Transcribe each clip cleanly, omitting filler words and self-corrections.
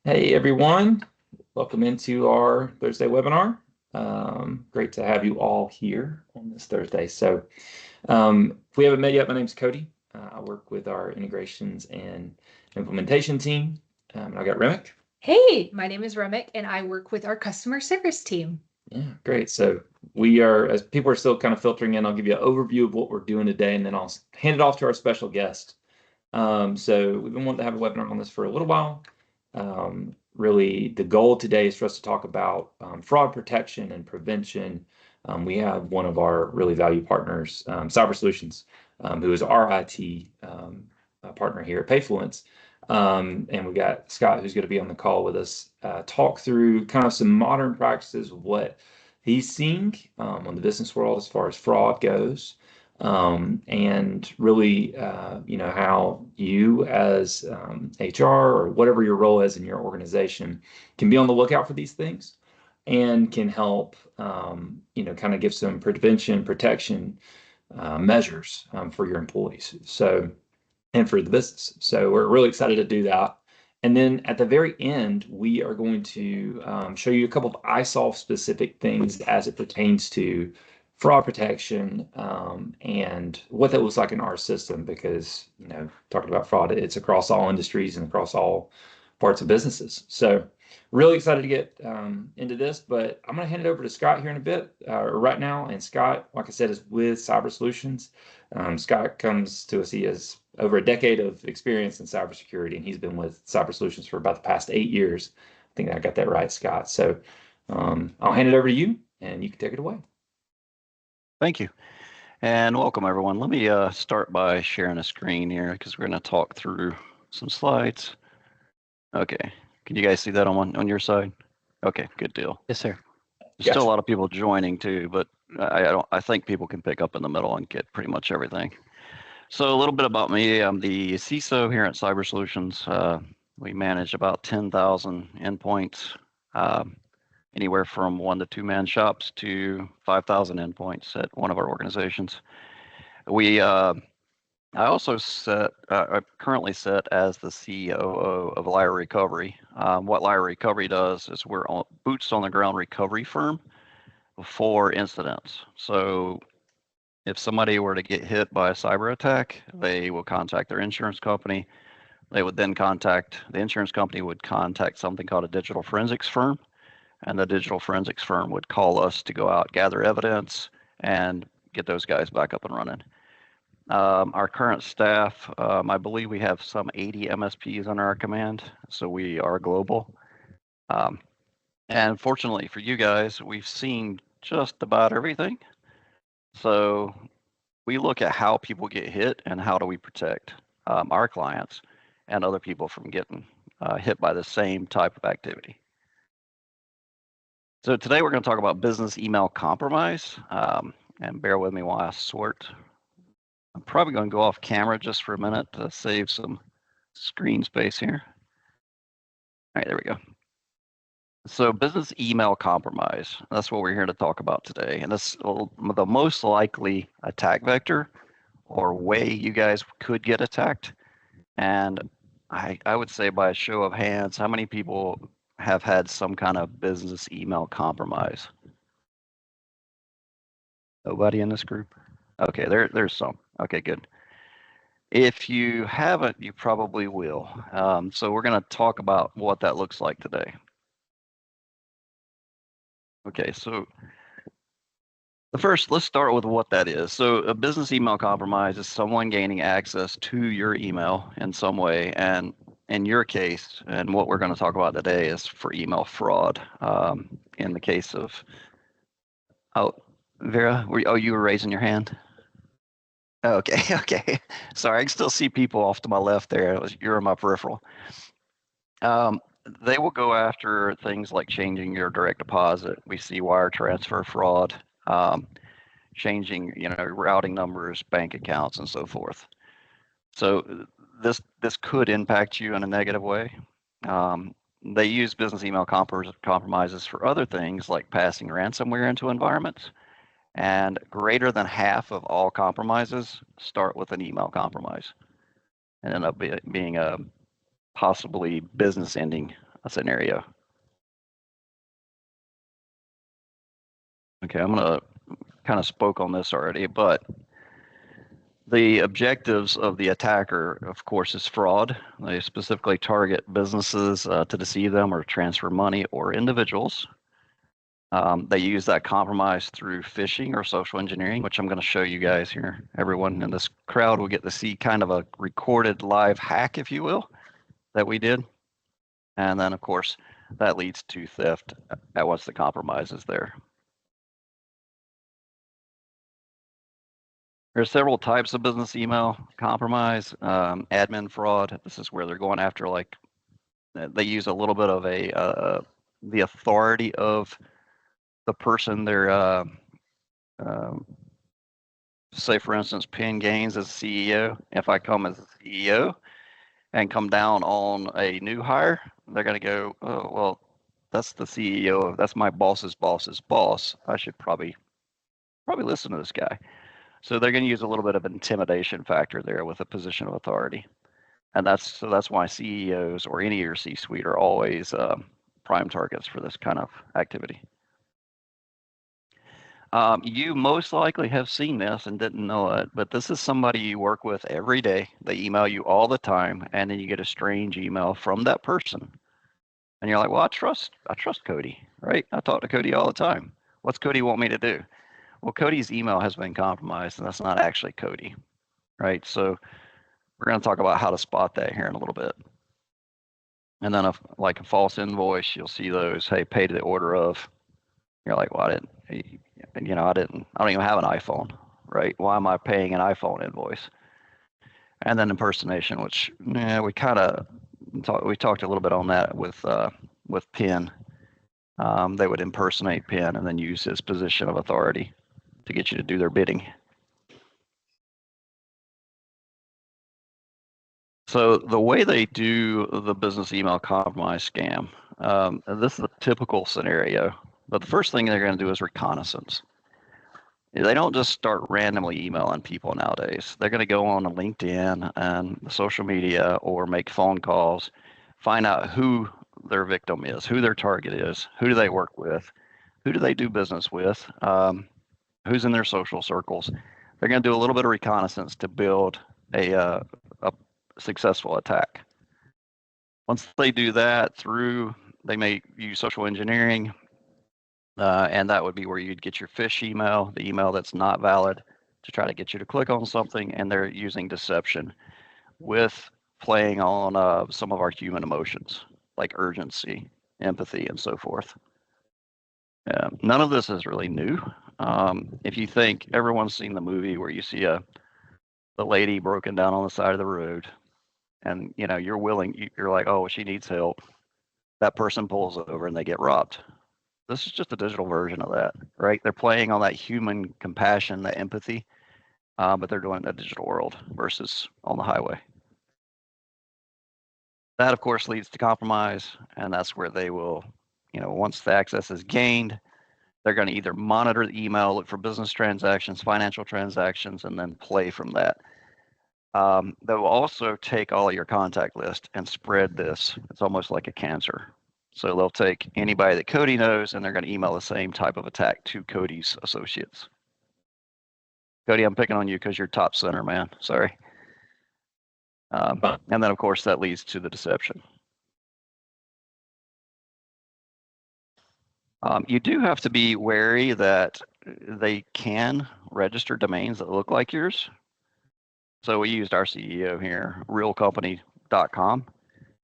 Hey everyone, welcome into our Thursday webinar. Great to have you all here on this Thursday. If we haven't met yet, my name is Cody. I work with our integrations and implementation team. And I've got Remick. Hey, my name is Remick and I work with our customer service team. Yeah, great. So we are, as people are still kind of filtering in, I'll give you an overview of what we're doing today, and then I'll hand it off to our special guest. So we've been wanting to have a webinar on this for a little while. Really, the goal today is for us to talk about fraud protection and prevention. We have one of our really valued partners, Cyber Solutions, who is our IT partner here at Payfluence. And we got Scott, who's going to be on the call with us, talk through kind of some modern practices of what he's seeing on the business world as far as fraud goes. And really, how you as HR or whatever your role is in your organization can be on the lookout for these things and can help, kind of give some prevention, protection measures for your employees. And for the business. So we're really excited to do that. And then at the very end, we are going to show you a couple of iSolve specific things as it pertains to fraud protection and what that looks like in our system, because, talking about fraud, it's across all industries and across all parts of businesses. So really excited to get into this, but I'm going to hand it over to Scott here in a bit, right now. And Scott, like I said, is with Cyber Solutions. Scott comes to us, he has over a decade of experience in cybersecurity, and he's been with Cyber Solutions for about the past 8 years. I think I got that right, Scott. So I'll hand it over to you, and you can take it away. Thank you. And welcome, everyone. Let me start by sharing a screen here because we're going to talk through some slides. Okay. Can you guys see that on your side? Okay, good deal. Yes, sir. There's still a lot of people joining too, but I think people can pick up in the middle and get pretty much everything. So a little bit about me. I'm the CISO here at Cyber Solutions. We manage about 10,000 endpoints, anywhere from 1 to 2 man shops to 5,000 endpoints at one of our organizations. I also I currently sit as the COO of Lyra Recovery. What Lyra Recovery does is we're boots on the ground recovery firm for incidents. So if somebody were to get hit by a cyber attack, they will contact their insurance company. They would then the insurance company would contact something called a digital forensics firm, and the digital forensics firm would call us to go out, gather evidence, and get those guys back up and running. Our current staff, I believe we have some 80 MSPs under our command, so we are global. And fortunately for you guys, we've seen just about everything. So we look at how people get hit and how do we protect our clients and other people from getting hit by the same type of activity. So today we're going to talk about business email compromise, and bear with me while I sort. I'm probably going to go off camera just for a minute to save some screen space here. All right, there we go. So business email compromise, that's what we're here to talk about today. And that's the most likely attack vector or way you guys could get attacked. And I would say by a show of hands, how many people have had some kind of business email compromise? Nobody in this group? Okay, there's some. Okay, good. If you haven't, you probably will. So we're going to talk about what that looks like today. Okay, so let's start with what that is. So a business email compromise is someone gaining access to your email in some way. And in your case, and what we're going to talk about today is for email fraud. In the case of, Vera, you were raising your hand? Okay, okay. Sorry, I can still see people off to my left there. You're in my peripheral. They will go after things like changing your direct deposit. We see wire transfer fraud, changing, routing numbers, bank accounts, and so forth. So this could impact you in a negative way. They use business email compromises for other things like passing ransomware into environments. And greater than half of all compromises start with an email compromise and end up being a possibly business-ending scenario. Okay, I'm gonna kind of spoke on this already, but the objectives of the attacker, of course, is fraud. They specifically target businesses to deceive them or transfer money or individuals. They use that compromise through phishing or social engineering, which I'm going to show you guys here. Everyone in this crowd will get to see kind of a recorded live hack, if you will, that we did. And then, of course, that leads to theft once the compromise is there. There are several types of business email compromise. Admin fraud. This is where they're going after, like, they use a little bit of the authority of the person they're, say for instance, Penn Gaines as CEO. If I come as a CEO and come down on a new hire, they're going to go, oh, well, that's the CEO. That's my boss's boss's boss. I should probably listen to this guy. So they're going to use a little bit of intimidation factor there with a position of authority. And that's why CEOs or any of your C-suite are always prime targets for this kind of activity. You most likely have seen this and didn't know it, but this is somebody you work with every day. They email you all the time, and then you get a strange email from that person. And you're like, well, I trust Cody, right? I talk to Cody all the time. What's Cody want me to do? Well, Cody's email has been compromised, and that's not actually Cody, right? So we're going to talk about how to spot that here in a little bit. And then like a false invoice, you'll see those, hey, pay to the order of. You're like, well, I don't even have an iPhone, right? Why am I paying an iPhone invoice? And then impersonation, which we kind of talked a little bit on that with Penn. They would impersonate Penn and then use his position of authority to get you to do their bidding. So the way they do the business email compromise scam, this is a typical scenario, but the first thing they're going to do is reconnaissance. They don't just start randomly emailing people nowadays. They're going to go on to LinkedIn and social media or make phone calls, find out who their victim is, who their target is, who do they work with, who do they do business with, who's in their social circles. They're going to do a little bit of reconnaissance to build a successful attack. Once they do that they may use social engineering, and that would be where you'd get your phish email, the email that's not valid, to try to get you to click on something, and they're using deception with playing on some of our human emotions, like urgency, empathy, and so forth. None of this is really new. If you think everyone's seen the movie where you see the lady broken down on the side of the road, and you're like, oh, she needs help. That person pulls over and they get robbed. This is just a digital version of that, right? They're playing on that human compassion, that empathy, but they're doing it in a digital world versus on the highway. That, of course, leads to compromise, and that's where they will, once the access is gained, they're going to either monitor the email, look for business transactions, financial transactions, and then play from that. They will also take all of your contact list and spread this. It's almost like a cancer. So they'll take anybody that Cody knows, and they're going to email the same type of attack to Cody's associates. Cody, I'm picking on you because you're top center, man. Sorry. And then, of course, that leads to the deception. You do have to be wary that they can register domains that look like yours. So we used our CEO here, realcompany.com,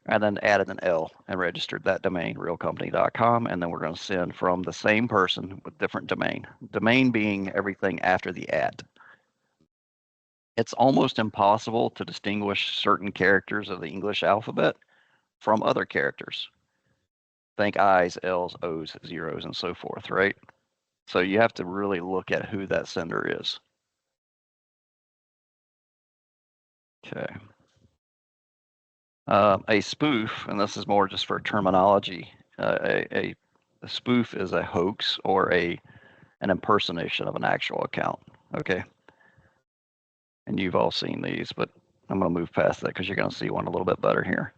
and then added an L and registered that domain, realcompany.com, and then we're going to send from the same person with different domain. Domain being everything after the @ It's almost impossible to distinguish certain characters of the English alphabet from other characters. Think I's, L's, O's, zeros, and so forth, right? So you have to really look at who that sender is. Okay. A spoof, and this is more just for terminology, a spoof is a hoax or an impersonation of an actual account, okay? And you've all seen these, but I'm going to move past that because you're going to see one a little bit better here.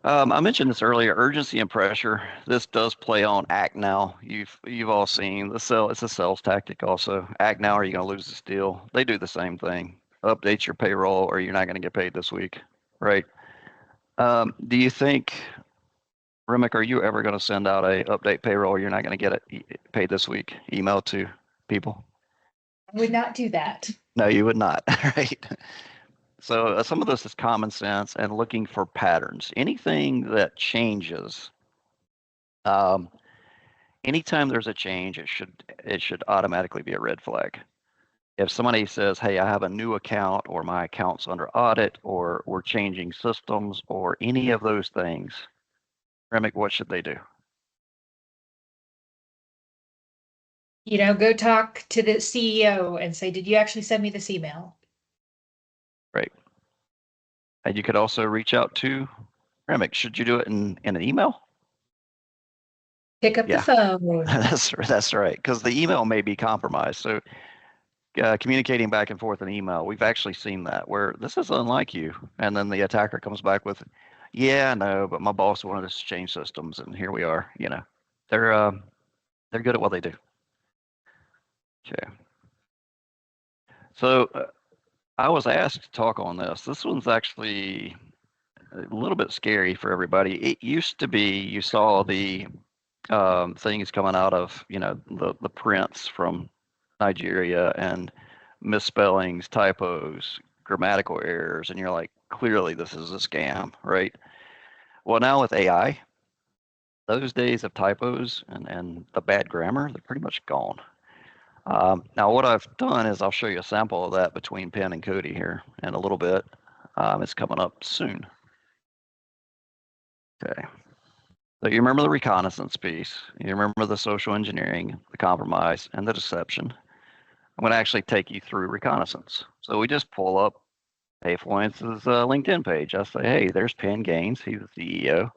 I mentioned this earlier, urgency and pressure. This does play on act now. You've all seen the sell. It's a sales tactic also. Act now or you're going to lose this deal. They do the same thing. Update your payroll or you're not going to get paid this week, right? Do you think, Remick, are you ever going to send out a update payroll or you're not going to get it paid this week email to people? I would not do that. No, you would not, right? So some of this is common sense and looking for patterns. Anything that changes, um, anytime there's a change, it should automatically be a red flag. If somebody says, "Hey, I have a new account," or "My account's under audit," or "We're changing systems," or any of those things, Remick, what should they do? Go talk to the CEO and say, did you actually send me this email? Right. And you could also reach out to Remick. Should you do it in an email? Pick up the phone. That's right, because the email may be compromised. So communicating back and forth in email, we've actually seen that where this is unlike you, and then the attacker comes back with, "Yeah, I know, but my boss wanted us to change systems, and here we are." They're good at what they do. Okay. So I was asked to talk on this. This one's actually a little bit scary for everybody. It used to be you saw the things coming out of the prince from Nigeria and misspellings, typos, grammatical errors, and you're like, clearly this is a scam, right? Well, now with AI, those days of typos and the bad grammar, they're pretty much gone. Now, what I've done is I'll show you a sample of that between Penn and Cody here in a little bit. It's coming up soon. Okay. So you remember the reconnaissance piece, you remember the social engineering, the compromise, and the deception. I'm going to actually take you through reconnaissance. So we just pull up Payfluence's LinkedIn page. I say, hey, there's Penn Gaines, he's the CEO,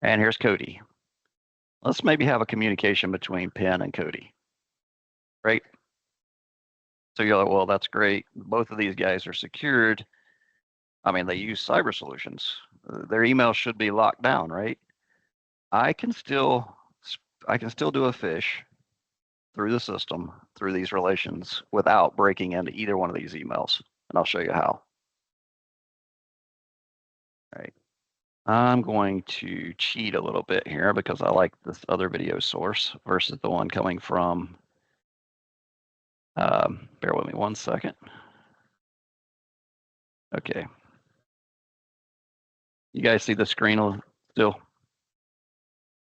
and here's Cody. Let's maybe have a communication between Penn and Cody, right? So you're like, well, that's great. Both of these guys are secured. I mean, they use cyber solutions. Their email should be locked down, right? I can still do a phish through the system, through these relations, without breaking into either one of these emails. And I'll show you how. All right. I'm going to cheat a little bit here because I like this other video source versus the one coming from, bear with me one second. Okay. You guys see the screen still?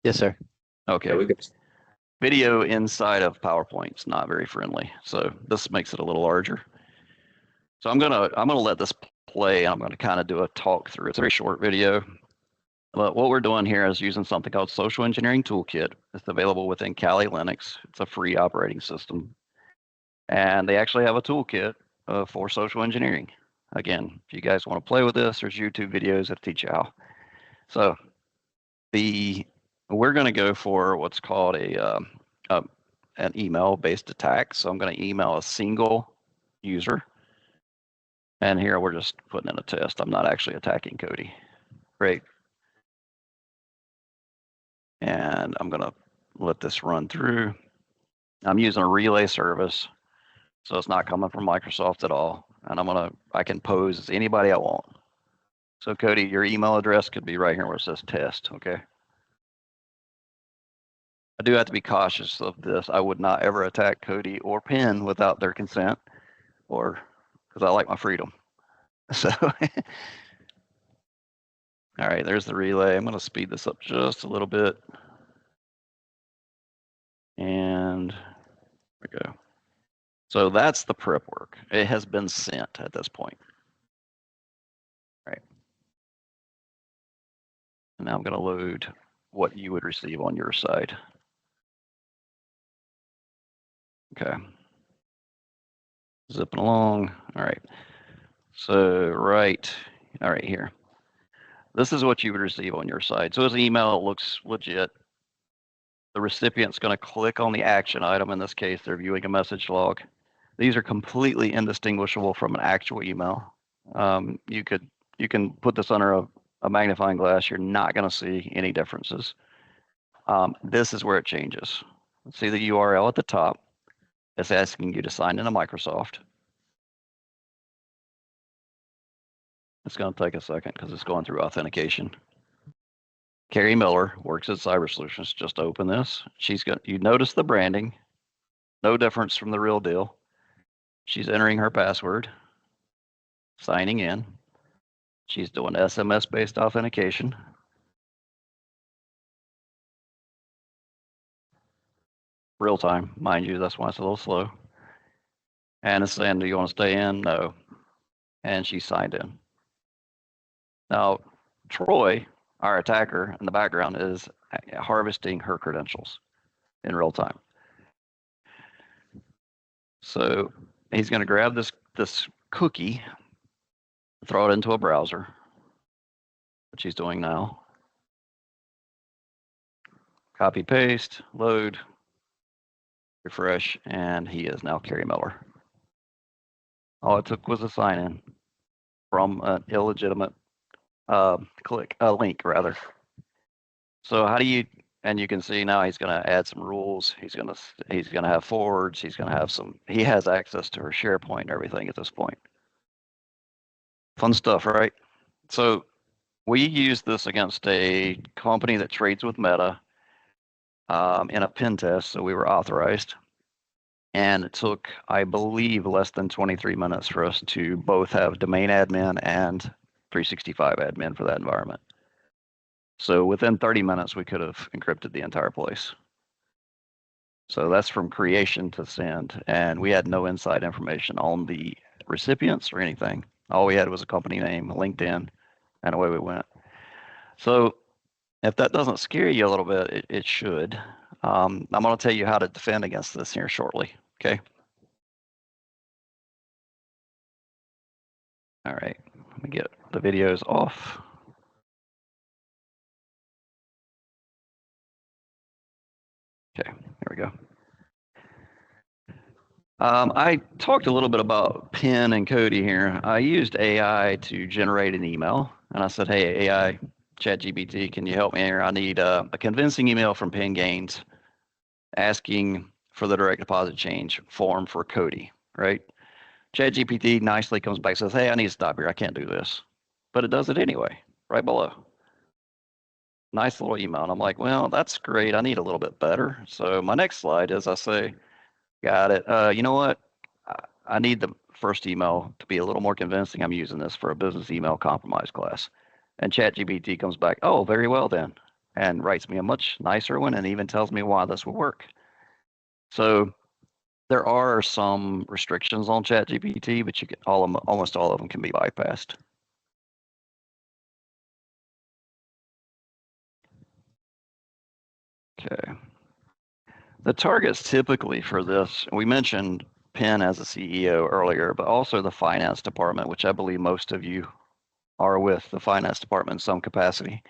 Yes, sir. Okay. Yeah, we could. Video inside of PowerPoint's not very friendly, so this makes it a little larger. So I'm gonna let this play, and I'm gonna kind of do a talk through. It's a very short video, but what we're doing here is using something called Social Engineering Toolkit. It's available within Kali Linux. It's a free operating system, and they actually have a toolkit for social engineering. Again, if you guys want to play with this, there's YouTube videos that teach you how. So we're going to go for what's called an email-based attack. So I'm going to email a single user. And here we're just putting in a test. I'm not actually attacking Cody. Great. And I'm going to let this run through. I'm using a relay service, so it's not coming from Microsoft at all. And I can pose as anybody I want. So Cody, your email address could be right here where it says test, okay? I do have to be cautious of this. I would not ever attack Cody or Penn without their consent, or because I like my freedom. So, all right, there's the relay. I'm going to speed this up just a little bit. And there we go. So that's the prep work. It has been sent at this point. All right. And now I'm going to load what you would receive on your side. Okay. Zipping along. All right. So all right here. This is what you would receive on your side. So as an email, it looks legit. The recipient's going to click on the action item. In this case, they're viewing a message log. These are completely indistinguishable from an actual email. You can put this under a magnifying glass, you're not going to see any differences. This is where it changes. See the URL at the top. It's asking you to sign into Microsoft. It's going to take a second because it's going through authentication. Carrie Miller works at Cyber Solutions. Just open this. You notice the branding, no difference from the real deal. She's entering her password, signing in. She's doing SMS-based authentication. Real time, mind you, that's why it's a little slow. And it's saying, do you want to stay in? No. And she signed in. Now, Troy, our attacker in the background, is harvesting her credentials in real time. So he's going to grab this cookie, throw it into a browser, which he's doing now. Copy, paste, load, refresh, and he is now Carrie Miller. All it took was a sign in from an illegitimate link rather. So how do you, and you can see now he's going to add some rules. He's going to have forwards. He's going to have he has access to her SharePoint and everything at this point. Fun stuff, right? So we used this against a company that trades with Meta in a pen test. So we were authorized. And it took, I believe, less than 23 minutes for us to both have domain admin and 365 admin for that environment. So within 30 minutes, we could have encrypted the entire place. So that's from creation to send. And we had no inside information on the recipients or anything. All we had was a company name, LinkedIn, and away we went. So if that doesn't scare you a little bit, it should. I'm going to tell you how to defend against this here shortly. Okay. All right. Let me get the videos off. Okay, there we go. I talked a little bit about Penn and Cody here. I used AI to generate an email, and I said, hey, AI, ChatGPT, can you help me here? I need a convincing email from Penn Gaines asking for the direct deposit change form for Cody, right? ChatGPT nicely comes back and says, hey, I need to stop here. I can't do this. But it does it anyway, right below. Nice little email. And I'm like, well, that's great. I need a little bit better. So my next slide is I say, got it. You know what? I need the first email to be a little more convincing. I'm using this for a business email compromise class. And ChatGPT comes back, oh, very well then, and writes me a much nicer one and even tells me why this will work. So there are some restrictions on ChatGPT, but you can almost all of them can be bypassed. Okay. The targets typically for this, we mentioned Penn as a CEO earlier, but also the finance department, which I believe most of you are with the finance department in some capacity.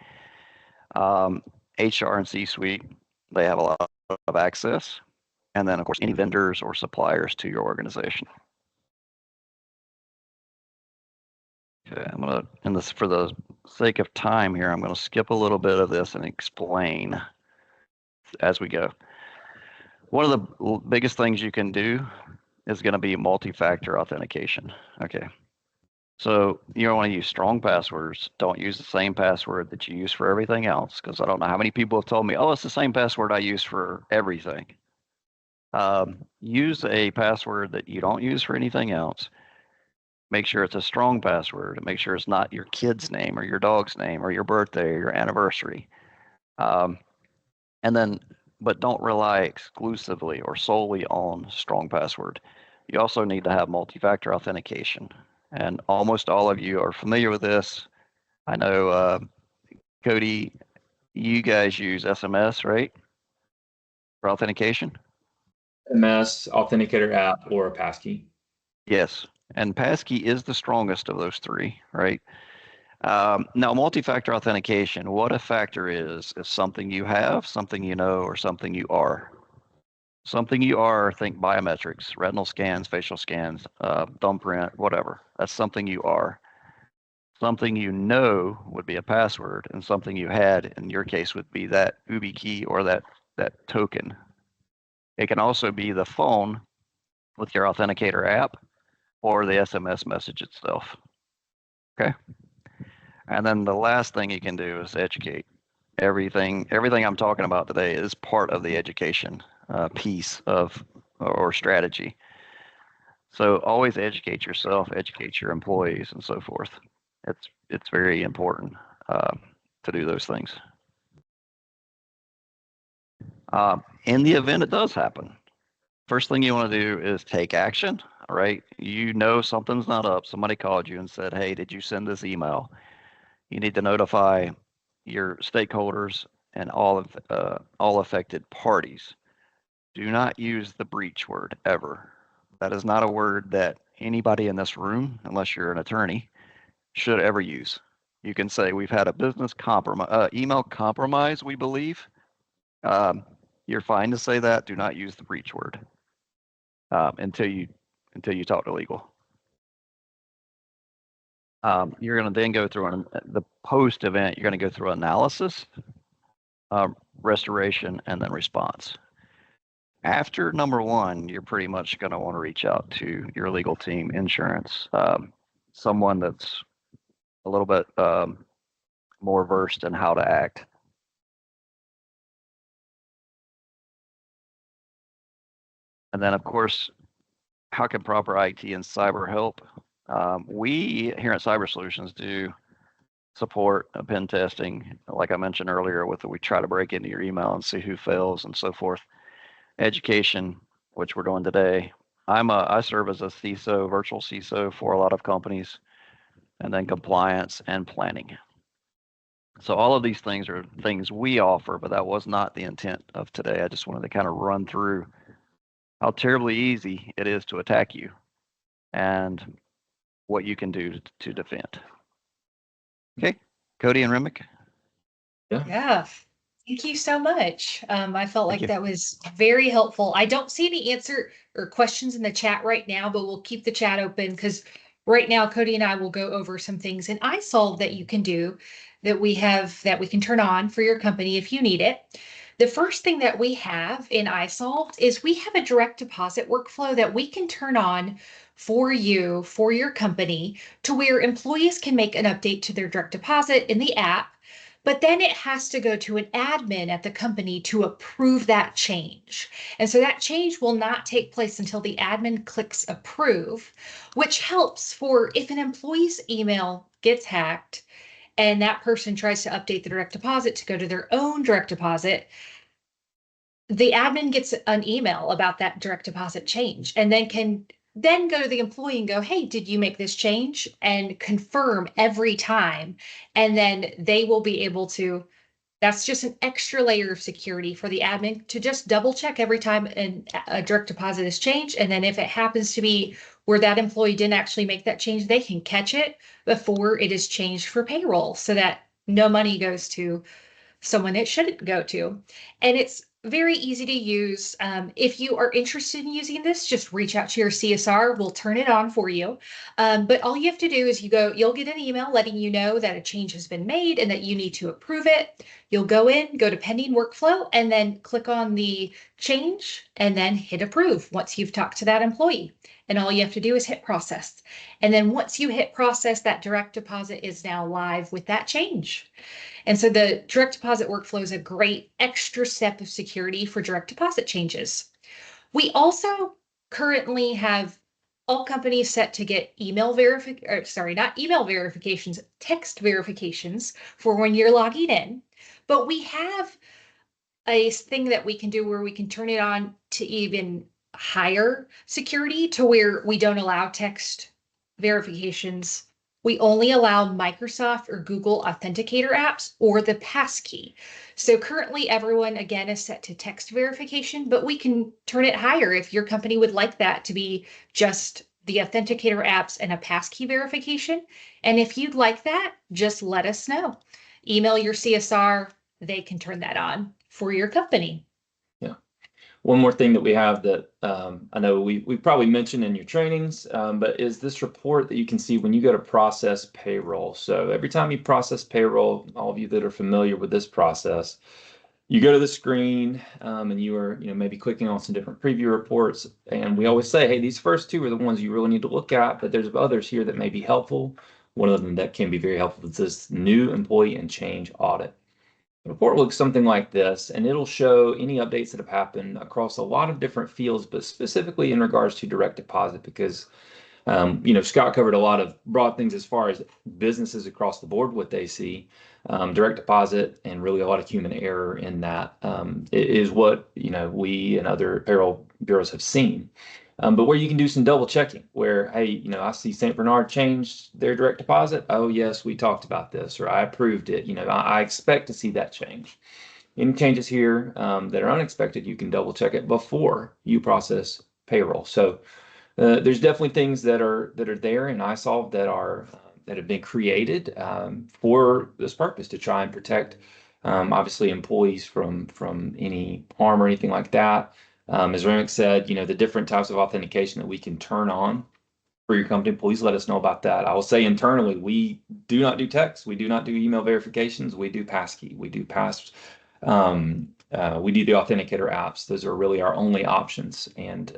HR and C-suite, they have a lot of access. And then, of course, any vendors or suppliers to your organization. Okay, I'm going to, for the sake of time here, I'm going to skip a little bit of this and explain as we go. One of the biggest things you can do is going to be multi-factor authentication. Okay. So you don't want to use strong passwords. Don't use the same password that you use for everything else, because I don't know how many people have told me, oh, it's the same password I use for everything. Use a password that you don't use for anything else. Make sure it's a strong password. Make sure it's not your kid's name or your dog's name or your birthday or your anniversary. But don't rely exclusively or solely on strong password. You also need to have multi-factor authentication. And almost all of you are familiar with this. I know, Cody, you guys use SMS, right? For authentication? MS, Authenticator app, or a passkey. Yes. And passkey is the strongest of those three, right? Now, multi-factor authentication, what a factor is something you have, something you know, or something you are. Something you are, think biometrics, retinal scans, facial scans, thumbprint, whatever. That's something you are. Something you know would be a password, and something you had in your case would be that YubiKey or that token. It can also be the phone with your Authenticator app or the SMS message itself. Okay. And then the last thing you can do is educate. Everything I'm talking about today is part of the education piece of or strategy. So always educate yourself, educate your employees, and so forth. It's very important to do those things. In the event it does happen, first thing you want to do is take action. All right, you know something's not up. Somebody called you and said, "Hey, did you send this email?" You need to notify your stakeholders and all affected parties. Do not use the breach word ever. That is not a word that anybody in this room, unless you're an attorney, should ever use. You can say we've had a business compromise, email compromise, we believe. You're fine to say that. Do not use the breach word until you talk to legal. You're going to then go through the post event. You're going to go through analysis, restoration, and then response. After number one, you're pretty much going to want to reach out to your legal team, insurance, someone that's a little bit more versed in how to act. And then, of course, how can proper IT and cyber help? We here at Cyber Solutions do support pen testing, like I mentioned earlier, we try to break into your email and see who fails and so forth. Education, which we're doing today. I serve as a CISO, virtual CISO for a lot of companies, and then compliance and planning. So all of these things are things we offer, but that was not the intent of today. I just wanted to kind of run through how terribly easy it is to attack you and what you can do to defend. Okay, Cody and Remick. Yeah. Thank you so much. I felt Thank like you. that was very helpful. I don't see any answer or questions in the chat right now, but we'll keep the chat open because right now Cody and I will go over some things in iSolve that you can do that we can turn on for your company if you need it. The first thing that we have in iSolve is we have a direct deposit workflow that we can turn on for you, for your company, to where employees can make an update to their direct deposit in the app. But then it has to go to an admin at the company to approve that change. And so that change will not take place until the admin clicks approve, which helps for if an employee's email gets hacked and that person tries to update the direct deposit to go to their own direct deposit, the admin gets an email about that direct deposit change and then can go to the employee and go, "Hey, did you make this change?" and confirm every time. And then they will be able to, that's just an extra layer of security for the admin to just double check every time a direct deposit is changed. And then if it happens to be where that employee didn't actually make that change, they can catch it before it is changed for payroll so that no money goes to someone it shouldn't go to. And it's very easy to use. If you are interested in using this, just reach out to your CSR. We'll turn it on for you. But all you have to do is you'll get an email letting you know that a change has been made and that you need to approve it. You'll go to pending workflow and then click on the change and then hit approve once you've talked to that employee. And all you have to do is hit process. And then once you hit process, that direct deposit is now live with that change. And so the direct deposit workflow is a great extra step of security for direct deposit changes. We also currently have all companies set to get text verifications for when you're logging in. But we have a thing that we can do where we can turn it on to even higher security to where we don't allow text verifications. We only allow Microsoft or Google Authenticator apps or the passkey. So currently everyone again is set to text verification, but we can turn it higher if your company would like that to be just the Authenticator apps and a passkey verification. And if you'd like that, just let us know. Email your CSR, they can turn that on for your company. Yeah. One more thing that we have that I know we probably mentioned in your trainings, but is this report that you can see when you go to process payroll. So every time you process payroll, all of you that are familiar with this process, you go to the screen and you are, maybe clicking on some different preview reports. And we always say, hey, these first two are the ones you really need to look at, but there's others here that may be helpful. One of them that can be very helpful is this new employee and change audit. The report looks something like this, and it'll show any updates that have happened across a lot of different fields, but specifically in regards to direct deposit, because Scott covered a lot of broad things as far as businesses across the board, what they see, direct deposit, and really a lot of human error in that is what, we and other payroll bureaus have seen. But where you can do some double checking where, hey, I see St. Bernard changed their direct deposit. Oh, yes, we talked about this, or I approved it. I expect to see that change. Any changes here that are unexpected, you can double check it before you process payroll. So there's definitely things that are there in iSolve that have been created for this purpose to try and protect, obviously, employees from any harm or anything like that. As Remick said, the different types of authentication that we can turn on for your company, please let us know about that. I will say internally, we do not do text. We do not do email verifications. We do passkey. We do we do the authenticator apps. Those are really our only options. And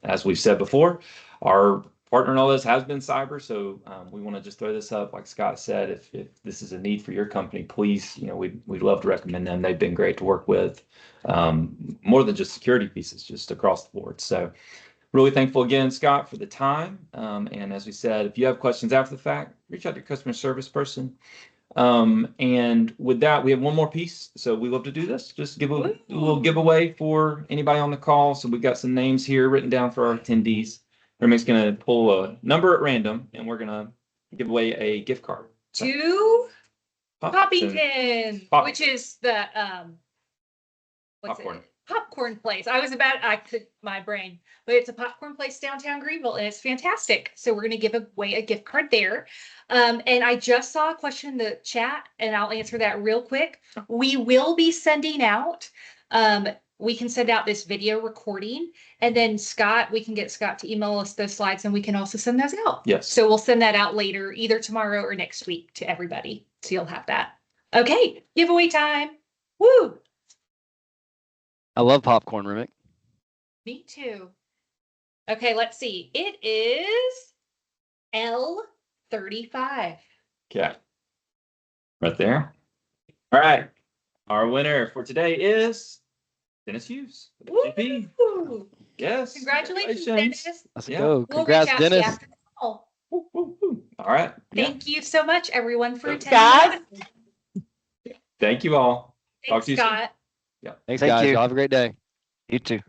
as we've said before, our partner in all this has been cyber. So we want to just throw this up. Like Scott said, if this is a need for your company, please, we'd love to recommend them. They've been great to work with. More than just security pieces, just across the board. So really thankful again, Scott, for the time. And as we said, if you have questions after the fact, reach out to your customer service person. And with that, we have one more piece. So we love to do this. Just give a little giveaway for anybody on the call. So we've got some names here written down for our attendees. Remick's going to pull a number at random, and we're going to give away a gift card to Poppington, Pop- which is the Popcorn. Popcorn place. I could my brain, but it's a popcorn place downtown Greenville, and it's fantastic. So we're going to give away a gift card there. And I just saw a question in the chat, and I'll answer that real quick. We will be sending out. We can send out this video recording, and then we can get Scott to email us those slides, and we can also send those out. Yes. So we'll send that out later, either tomorrow or next week to everybody. So you'll have that. Okay, giveaway time. Woo! I love popcorn, Remick. Me too. Okay, let's see. It is L35. Okay. Right there. All right. Our winner for today is Dennis Hughes. GP. Woo! Yes. Congratulations, Dennis. Let's Yeah. go. We'll Congrats, reach out to you Dennis. after the call. Woo, woo, woo. All right. Yeah. Thank you so much, everyone, for Thanks, attending. Thank you all. Talk Thanks, to you soon. Scott. Thanks, Thank guys. you. Y'all have a great day. You too.